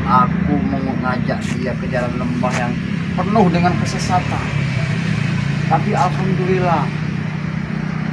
Aku mengajak dia ke jalan lembah yang penuh dengan kesesatan. Tapi alhamdulillah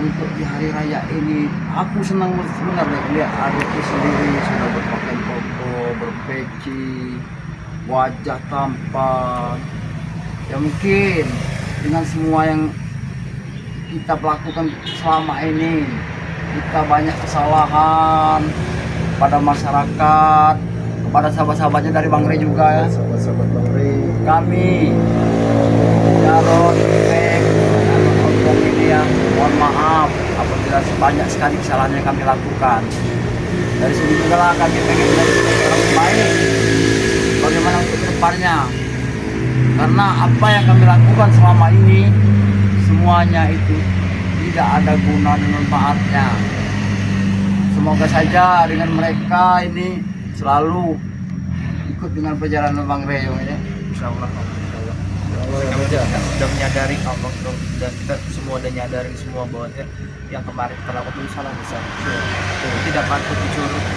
untuk di hari raya ini aku senang benar lihat adikku sendiri sudah berpakaian koko, berpeci, wajah tampan. Ya mungkin dengan semua yang kita lakukan selama ini, kita banyak kesalahan pada masyarakat, kepada sahabat-sahabatnya dari Bang Rey juga ya. Sahabat-sahabat Bang Rey. Kami Jarod, Ipek, dan ini ya, mohon maaf apabila banyak sekali kesalahan yang kami lakukan. Dari sini juga lah kami pengen menjadi orang baik. Bagaimana untuk kedepannya? Karena apa yang kami lakukan selama ini semuanya itu tidak ada guna dan manfaatnya. Semoga saja dengan mereka ini selalu ikut dengan perjalanan Bang Rey ya. Insyaallah. Sudah menyadari Allah dan kita semua udah nyadarin semua bahwa yang kemarin kita lakukan itu salah besar. Tidak patut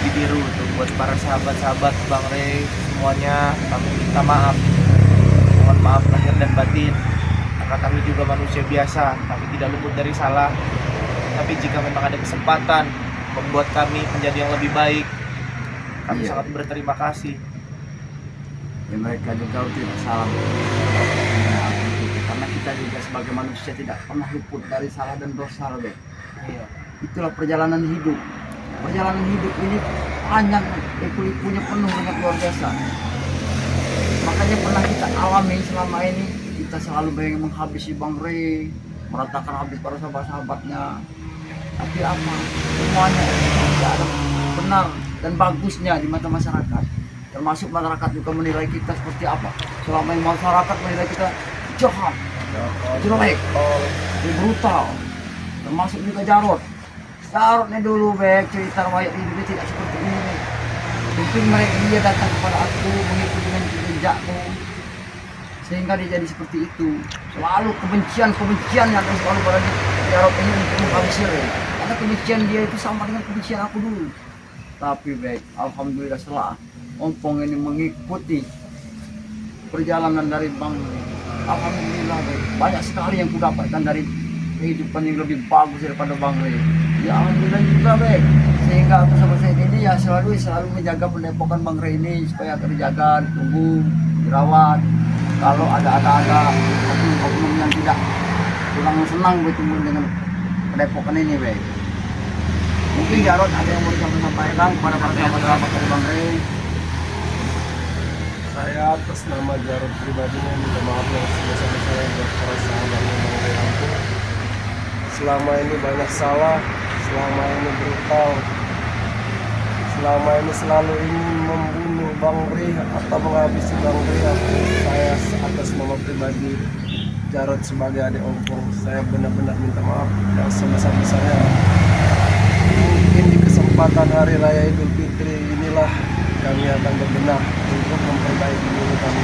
ditiru untuk buat para sahabat-sahabat Bang Rey semuanya, kami minta maaf. Mohon maaf lahir dan batin. Karena kami juga manusia biasa, kami tidak luput dari salah. Tapi jika memang ada kesempatan membuat kami menjadi yang lebih baik, kami sangat berterima kasih. Ya mereka juga tidak salah. Karena kita juga sebagai manusia tidak pernah luput dari salah dan dosa, Beb. Iya. Itulah perjalanan hidup. Perjalanan hidup ini panjang, liku-likunya penuh dengan luar biasa. Makanya pernah kita alami selama ini, kita selalu pengen menghabisi Bang Rey, meratakan habis para sahabat-sahabatnya. Tapi apa? Semuanya tidak ada benar dan bagusnya di mata masyarakat. Termasuk masyarakat juga menilai kita seperti apa. Selama ini masyarakat menilai kita jahat, jelek, brutal. Termasuk juga Jarod. Jarodnya dulu Bek, cerita riwayat hidupnya tidak seperti ini. Mungkin mereka dia datang kepada aku mengikuti dengan jejakku, sehingga dia jadi seperti itu. Selalu kebencian yang ada selalu pada Jarod ini untuk menghabisi Rey. Karena kebencian dia itu sama dengan kebencian aku dulu. Tapi Bek, alhamdulillah setelah Ompong ini mengikuti perjalanan dari Bang Rey, alhamdulillah Bek, banyak sekali yang kudapatkan dari kehidupan yang lebih bagus daripada Bang Rey. Ya alhamdulillah juga Bek, sehingga aku sampai saat ini ya selalu menjaga pendepokan Bang Rey ini supaya terjaga, ditunggu, dirawat. Kalau ada oknum yang tidak kurang senang bertemu dengan pendepokan ini Bek. Mungkin Jarod ada yang mau disampaikan kepada para sahabat-sahabat dari Bang Rey. Saya atas nama Jarod pribadinya minta maaf yang sebesar-besarnya buat para sahabatnya Bang Rey Lampung. Selama ini banyak salah, selama ini brutal, selama ini selalu ingin membunuh Bang Rey atau menghabisi Bang Rey. Saya atas nama pribadi Jarod sebagai adik Ompong, saya benar-benar minta maaf yang sebesar-besarnya. Mungkin di kesempatan Hari Raya Idul Fitri inilah kami akan berbenah untuk memperbaiki diri kami.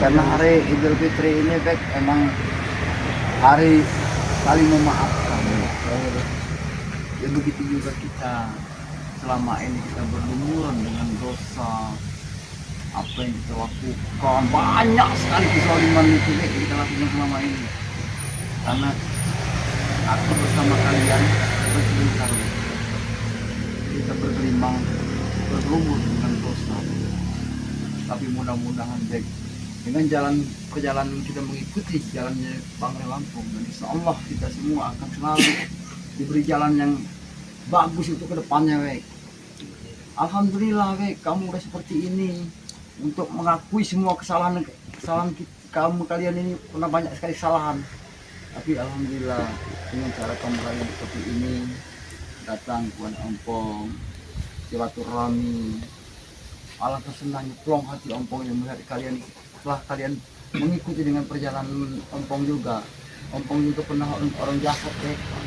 Karena hari Idul Fitri ini Bek emang hari saling memaafkan. Ya begitu juga kita selama ini kita berlumuran dengan dosa, apa yang kita lakukan, banyak sekali kezaliman itu Bek kita lakukan selama ini. Karena aku bersama kalian bersebentar kita bergelimang berlumur dengan dosa. Tapi mudah-mudahan Bek, dengan perjalanan kita mengikuti jalannya Bang Rey Lampung, dan insya Allah kita semua akan selalu diberi jalan yang bagus untuk kedepannya Bek. Alhamdulillah Bek, kamu udah seperti ini untuk mengakui semua kesalahan kalian ini pernah banyak sekali kesalahan. Tapi alhamdulillah dengan cara kamu kalian seperti ini datang kepada Ompong, silaturahmi, alangkah senangnya plong hati Ompong yang melihat kalian setelah kalian mengikuti dengan perjalanan Ompong juga. Ompong juga pernah orang jahat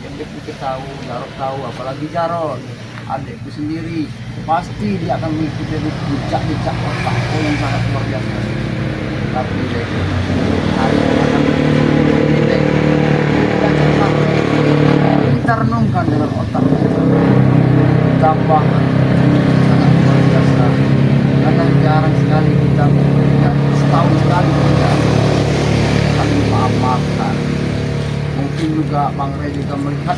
yang Bek tahu, Jarod tahu, apalagi Jarod adikku sendiri pasti dia akan mengikuti jejak otakku yang sangat luar biasa. Tapi Bek, hari ini Bek, kita renungkan dengan otak kita, tambah sangat luar biasa. Bang Ray juga melihat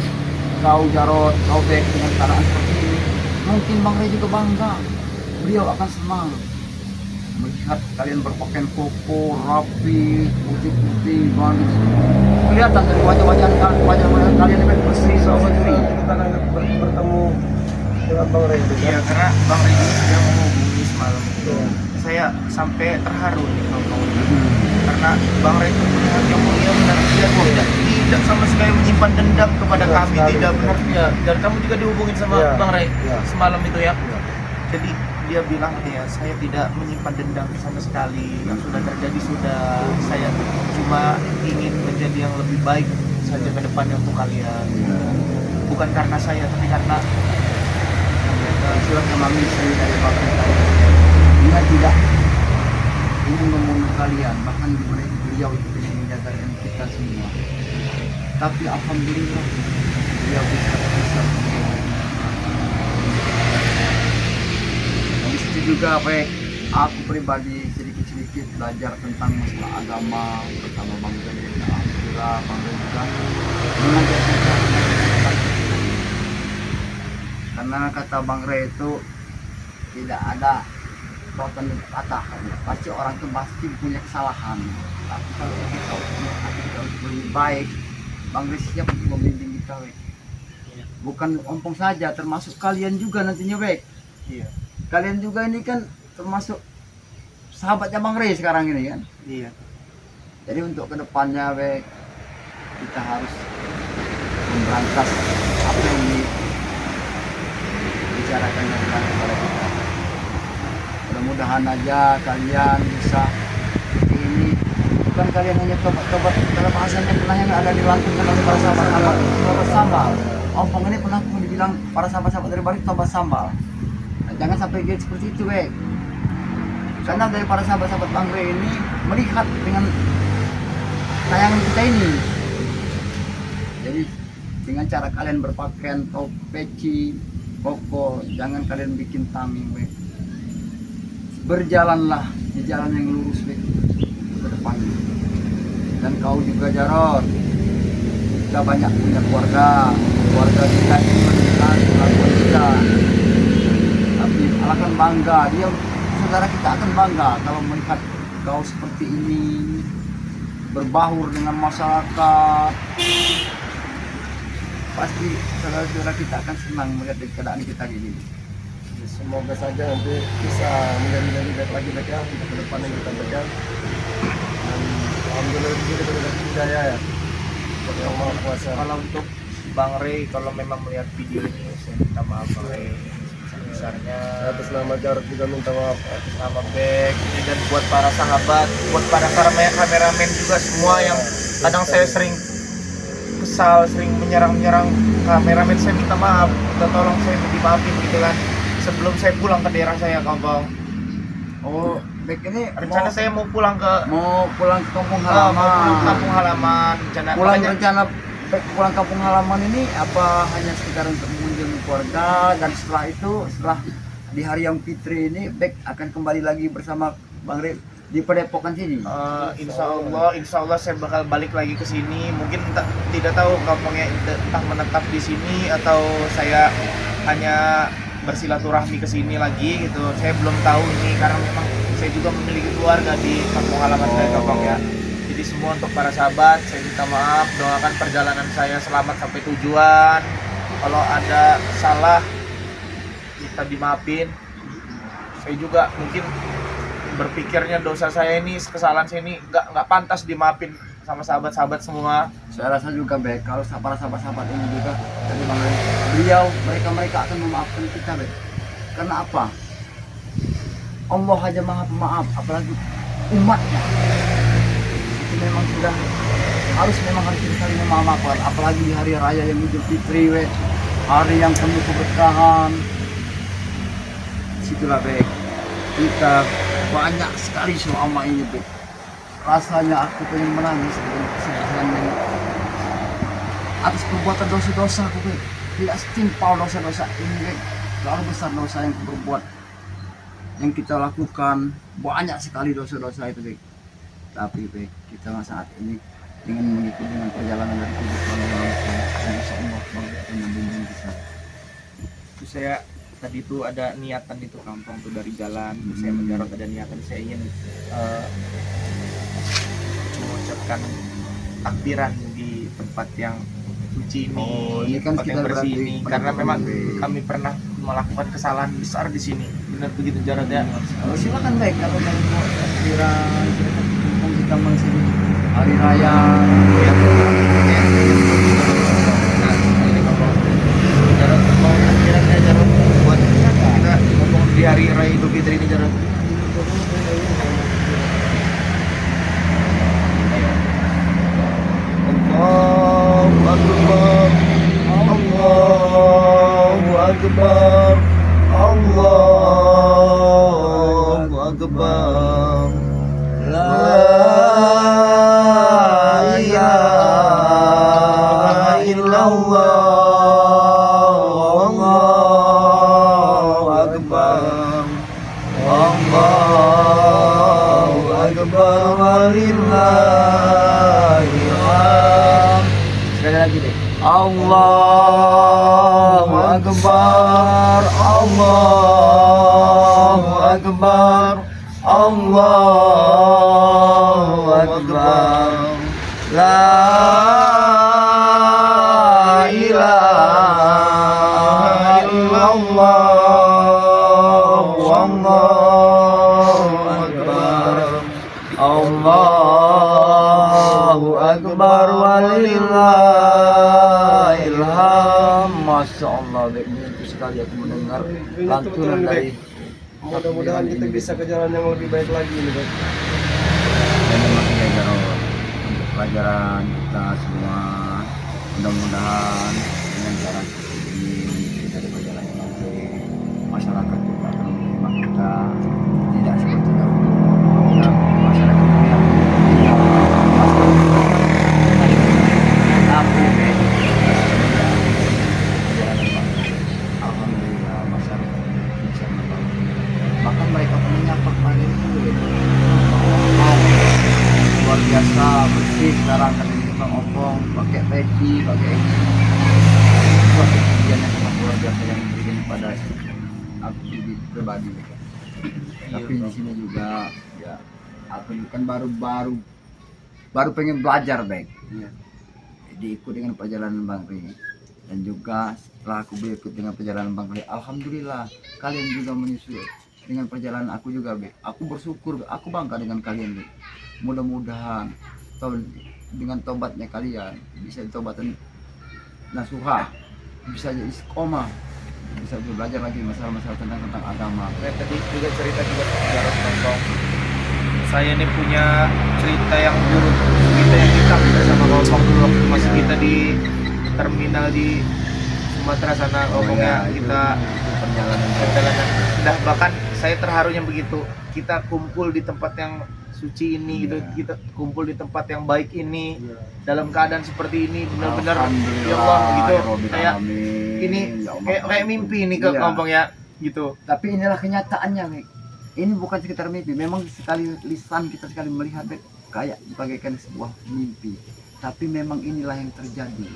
kau Jarod, kau baik dengan keadaan seperti ini, mungkin Bang Ray juga bangga. Beliau akan senang melihat kalian berpakaian koko, rapi, putih-putih, manis. Kelihatan dari wajah-wajah kalian yang bersih, Sama bersih. kita kan bertemu dengan Bang Ray itu Iya, kan. karena Bang Ray juga sudah menghubungi semalam itu. Iya. Saya sampai terharu nih kawan-kawan. Karena Bang Ray itu punya hati yang mulia dan tidak sama sekali menyimpan dendam kepada Benar kami, sekali. tidak benar ya. Dan kamu juga dihubungin sama Iya. Bang Ray Iya. semalam itu ya. Iya. Jadi dia bilang ya saya tidak menyimpan dendam sama sekali, yang sudah terjadi sudah, saya cuma ingin menjadi yang lebih baik saja ke depannya untuk kalian, bukan karena saya tapi karena Surat memahami saya dari bapak kalian. Dia tidak ingin membunuh kalian, bahkan beliau itu ingin menjaga kita semua. Tapi alhamdulillah beliau bisa. Di situ juga baik aku pribadi sedikit-sedikit belajar tentang masalah agama bersama Bang Ray. Alhamdulillah Bang Ray juga mengajar kita. Karena kata Bang Ray itu tidak ada kekuatan dikatakan, pasti orang itu pasti punya kesalahan, tapi kalau kita punya hati kita untuk lebih baik, Bang Ray siap untuk membimbing kita, Wek. Bukan ompong saja, termasuk kalian juga nantinya, Wek. iya Kalian juga ini kan termasuk sahabatnya Bang Ray sekarang ini kan. iya Jadi untuk kedepannya, Wek, kita harus memberantas apa yang dibicarakan kepada kita. Mudah-mudahan aja kalian bisa seperti ini. Bukan kalian hanya tobat-tobat dalam bahasanya pernah yang ada dilakukan oleh para sahabat-sahabat tobat sambal. Ompong ini pernah dibilang para sahabat-sahabat dari Bali tobat sambal. Nah, jangan sampai dia seperti itu, Wek. Karena dari para sahabat-sahabat Bang Ray ini melihat dengan tayangan kita ini. Jadi dengan cara kalian berpakaian peci, koko, jangan kalian bikin tameng, Wek. Berjalanlah di jalan yang lurus, Wek, ke depan. Dan kau juga Jarod, kita banyak punya keluarga kita ini mendengar kelakuan kita, tapi akan bangga, dia saudara kita akan bangga kalau melihat kau seperti ini, berbaur dengan masyarakat. Pasti saudara-saudara kita akan senang melihat keadaan kita gini. Semoga saja nanti bisa menjadi lebih baik lagi mereka untuk ke depan yang kita berikan. Dan alhamdulillah juga kita dapat hidayah ya. Seperti yang Maha Kuasa. kalau untuk Bang Ray, kalau memang melihat video ini saya minta maaf Bang Ray sebesarnya Atas nama Jarod juga minta maaf. sama Bek ini, dan buat para sahabat, buat para kameramen juga semua yang kadang saya sering kesal, sering menyerang kameramen, saya minta maaf, minta tolong saya dimaafin gitu kan sebelum saya pulang ke daerah saya, kawan. Oh, Bek ini Rencana saya mau pulang ke mau pulang ke kampung mau halaman. pulang ke kampung halaman rencana. Pulang Makanya- rencana Bek pulang kampung halaman ini apa hanya sekedar untuk mengunjungi keluarga, dan setelah itu setelah di hari yang Fitri ini Bek akan kembali lagi bersama Bang Ray di Padepokan sini. Insya Allah saya bakal balik lagi ke sini. Mungkin tidak tahu kampungnya entah menetap di sini atau saya hanya bersilaturahmi ke sini lagi gitu. Saya belum tahu ini karena memang saya juga memiliki keluarga di kampung halaman saya, kampung ya. Jadi semua untuk para sahabat saya minta maaf, doakan perjalanan saya selamat sampai tujuan. Kalau ada salah minta dimaafin. Saya juga mungkin berpikirnya dosa saya ini, kesalahan saya ini nggak pantas dimaafin sama sahabat-sahabat semua. Saya rasa juga Bek, kalau para sahabat-sahabat ini juga dari Bang Ray, mereka akan memaafkan kita, Bek. Karena apa? Allah aja Maha Pemaaf, apalagi umatnya. Itu memang sudah harus kita saling memaafkan, apalagi di hari raya yang Idul Fitri, Bek. Hari yang penuh keberkahan. Situlah, Bek, kita banyak sekali selama ini, Bek. Rasanya aku pengen menangis dengan kesedihan yang atas perbuatan dosa-dosa aku, Bek. Tidak setimpal dosa-dosa ini, Bek. Terlalu besar dosa yang berbuat, yang kita lakukan, banyak sekali dosa-dosa itu, Bek. Tapi Bek, kita saat ini dengan mengikuti dengan perjalanan dari hidup Bang, dan insya Allah Bang akan membimbing kita. Terus saya tadi tuh ada niatan itu kampung tuh dari jalan, terus saya menjarot ada niatan saya ingin mengucapkan takbiran di tempat yang suci ini, Ini kan tempat yang kita bersih berarti ini, pernah karena memang berarti. kami pernah melakukan kesalahan besar di sini. Benar begitu Jarod ya? Oh, silakan baik kalau dari mau takbiran kita masih hari raya Ya. Nah, ini ngomong Jarod mau takbirannya Jarod buat kita ngomong di hari raya Idul Fitri ini Jarod. Allahu Akbar, Allahu Akbar, Allahu Akbar. La ilaha illallah, Allahu Akbar, Allahu Akbar, walillahil hamd. sekali lagi deh. Allahu Akbar, Allahu Akbar, Allahu Akbar. La ilaha illallah, Allahu Akbar, Allahu Akbar, walillahil hamd. Masya Allah, baik itu sekali aku mendengar lantunan dari Mudah-mudahan kita bisa ke jalan yang lebih baik lagi nih, Bek. dan memang ya Jarod, untuk pelajaran kita semua, mudah-mudahan dengan cara seperti ini dari pelajaran yang nanti masyarakat juga akan menerima kita tidak seperti dahulu. Ya, masyarakat melihat kita tapi alhamdulillah masyarakat bisa menolong. Bahkan mereka pun menyapa kemarin itu luar biasa bersih sekarang kan ini Bang Opong pakai peci pakai ini suatu kejadian yang sangat luar biasa yang diberikan pada aku pribadi. Tapi di sini juga ya aku kan baru pengen belajar baik. Diikut dengan perjalanan Bang Ri, dan juga setelah aku berikut dengan perjalanan Bang Ri, alhamdulillah kalian juga menyusul dengan perjalanan aku juga Be. Aku bersyukur, aku bangga dengan kalian Be. Mudah-mudahan dengan tobatnya kalian bisa ditobatan nasuha, bisa jadi istiqomah, bisa belajar lagi masalah-masalah tentang agama. Saya tadi juga cerita juga ke Jarod Kampung. Saya ini punya cerita yang buruk, kita yang hitam sama Kampung dulu waktu masih kita di terminal di Sumatera sana. Ngomongnya kita perjalanan. Dah bahkan saya terharunya begitu. Kita kumpul di tempat yang suci ini gitu, kita kumpul di tempat yang baik ini dalam keadaan seperti ini, benar-benar ya Allah gitu, kayak ini kayak mimpi ini ke Kampung ya gitu. Tapi inilah kenyataannya Mek. Ini bukan sekitar mimpi, memang sekali lisan kita sekali melihat Mek, kayak bagaikan sebuah mimpi, tapi memang inilah yang terjadi.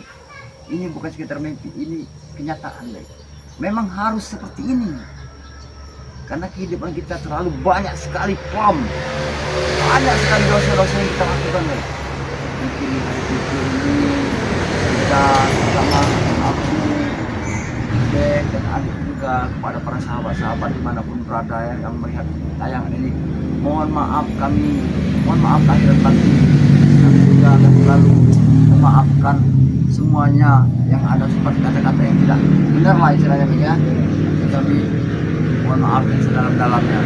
Ini bukan sekitar mimpi, ini kenyataan Mek. Memang harus seperti ini karena kehidupan kita terlalu banyak sekali banyak sekali dosa-dosa yang kita lakukan Mek. Mungkin hari ini kita sama aku Bek dan adik juga kepada para sahabat-sahabat dimanapun berada yang melihat tayangan ini, mohon maaf lahir dan batin. Kami juga akan selalu memaafkan semuanya yang ada seperti kata-kata yang tidak benar lah istilahnya ya. Tetapi mohon maaf yang sedalam-dalamnya.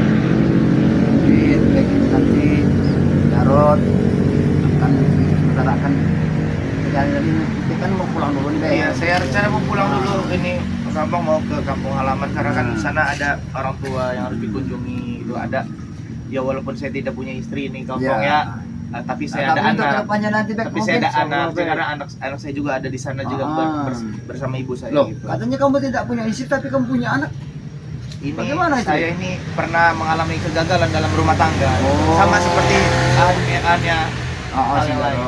Mungkin nanti Jarod akan mengutarakan perjalanan ini. Kita kan mau pulang dulu nih Bek. Iya, saya rencana mau pulang dulu ini ke Kampung, mau ke kampung halaman karena kan di sana ada orang tua yang harus dikunjungi. Itu ada ya, walaupun saya tidak punya istri nih Kampung ya, tapi saya ada anak. Nanti Bek, Tapi saya ada anak, Bek. karena anak saya juga ada di sana juga bersama ibu saya. Loh, gitu. katanya kamu tidak punya istri tapi kamu punya anak. Ini Bagaimana itu? saya ini pernah mengalami kegagalan dalam rumah tangga, Oh. sama seperti Ania Oh, hal yang lain.